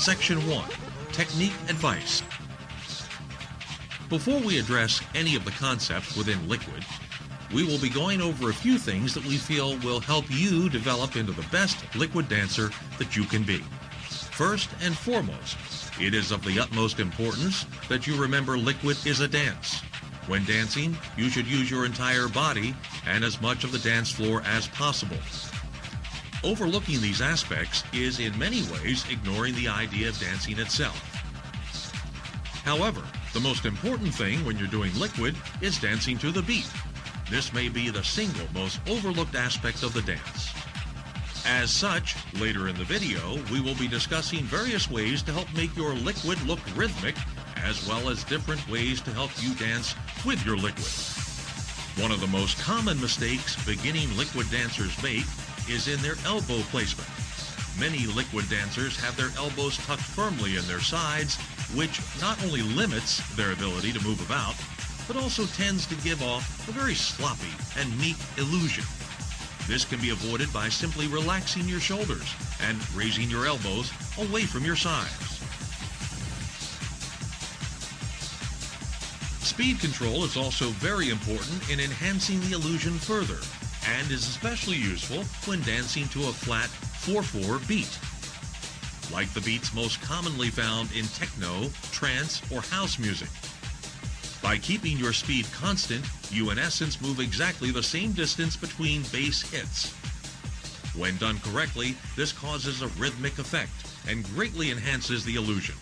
Section 1. Technique Advice. Before we address any of the concepts within liquid, we will be going over a few things that we feel will help you develop into the best liquid dancer that you can be. First and foremost, it is of the utmost importance that you remember liquid is a dance. When dancing, you should use your entire body and as much of the dance floor as possible. Overlooking these aspects is in many ways ignoring the idea of dancing itself. However, the most important thing when you're doing liquid is dancing to the beat. This may be the single most overlooked aspect of the dance. As such, later in the video, we will be discussing various ways to help make your liquid look rhythmic, as well as different ways to help you dance with your liquid. One of the most common mistakes beginning liquid dancers make is in their elbow placement. Many liquid dancers have their elbows tucked firmly in their sides, which not only limits their ability to move about, but also tends to give off a very sloppy and meek illusion. This can be avoided by simply relaxing your shoulders and raising your elbows away from your sides. Speed control is also very important in enhancing the illusion further, and is especially useful when dancing to a flat 4/4 beat. Like the beats most commonly found in techno, trance, or house music. By keeping your speed constant, you in essence move exactly the same distance between bass hits. When done correctly, this causes a rhythmic effect and greatly enhances the illusion.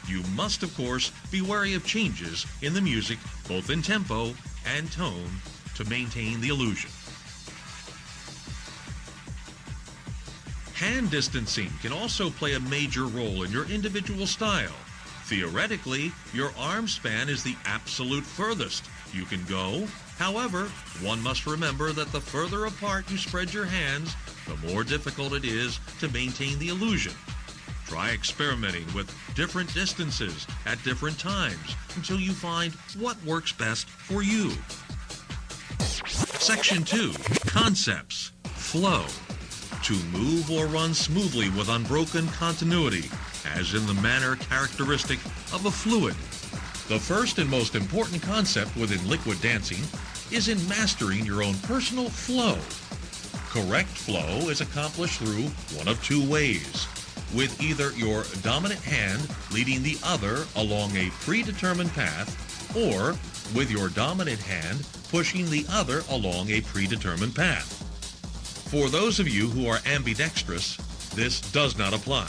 You must, of course, be wary of changes in the music, both in tempo and tone, to maintain the illusion. Hand distancing can also play a major role in your individual style. Theoretically, your arm span is the absolute furthest you can go. However, one must remember that the further apart you spread your hands, the more difficult it is to maintain the illusion. Try experimenting with different distances at different times until you find what works best for you. Section 2. Concepts. Flow. To move or run smoothly with unbroken continuity, as in the manner characteristic of a fluid. The first and most important concept within liquid dancing is in mastering your own personal flow. Correct flow is accomplished through one of two ways, with either your dominant hand leading the other along a predetermined path, or with your dominant hand pushing the other along a predetermined path. For those of you who are ambidextrous, this does not apply.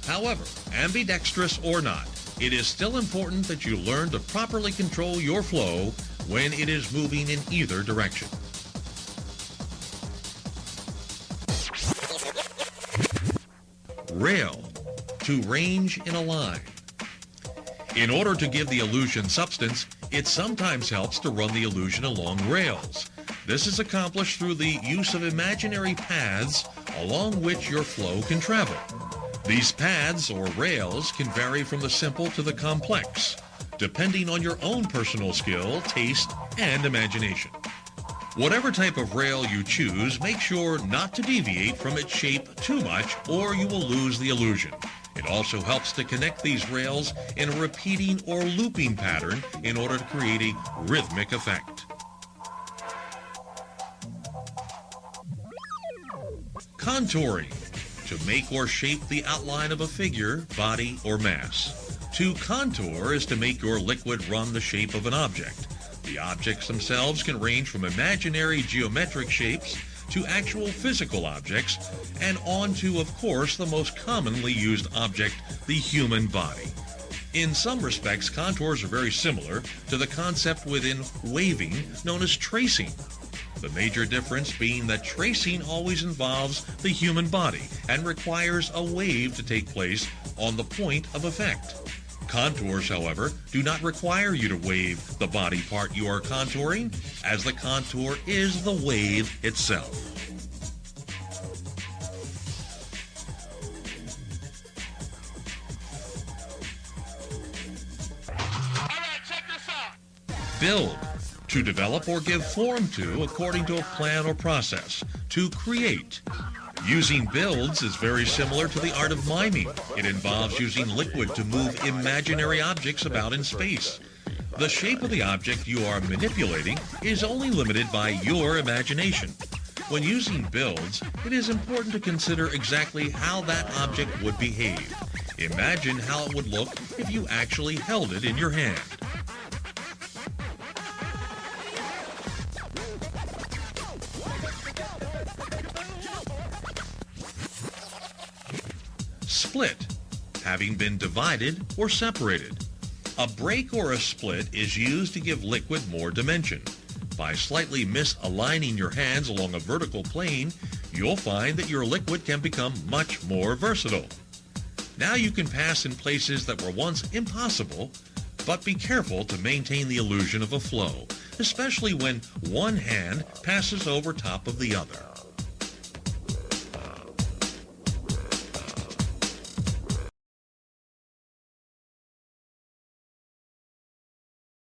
However, ambidextrous or not, it is still important that you learn to properly control your flow when it is moving in either direction. Rail. To range in a line. In order to give the illusion substance, it sometimes helps to run the illusion along rails. This is accomplished through the use of imaginary paths along which your flow can travel. These paths or rails can vary from the simple to the complex, depending on your own personal skill, taste, and imagination. Whatever type of rail you choose, make sure not to deviate from its shape too much or you will lose the illusion. It also helps to connect these rails in a repeating or looping pattern in order to create a rhythmic effect. Contouring. To make or shape the outline of a figure, body, or mass. To contour is to make your liquid run the shape of an object. The objects themselves can range from imaginary geometric shapes to actual physical objects, and on to, of course, the most commonly used object, the human body. In some respects, contours are very similar to the concept within waving known as tracing. The major difference being that tracing always involves the human body and requires a wave to take place on the point of effect. Contours, however, do not require you to wave the body part you are contouring, as the contour is the wave itself. All right, check this out. Build. To develop or give form to according to a plan or process. To create. Using builds is very similar to the art of miming. It involves using liquid to move imaginary objects about in space. The shape of the object you are manipulating is only limited by your imagination. When using builds, it is important to consider exactly how that object would behave. Imagine how it would look if you actually held it in your hand. Split, having been divided or separated. A break or a split is used to give liquid more dimension. By slightly misaligning your hands along a vertical plane, you'll find that your liquid can become much more versatile. Now you can pass in places that were once impossible, but be careful to maintain the illusion of a flow, especially when one hand passes over top of the other.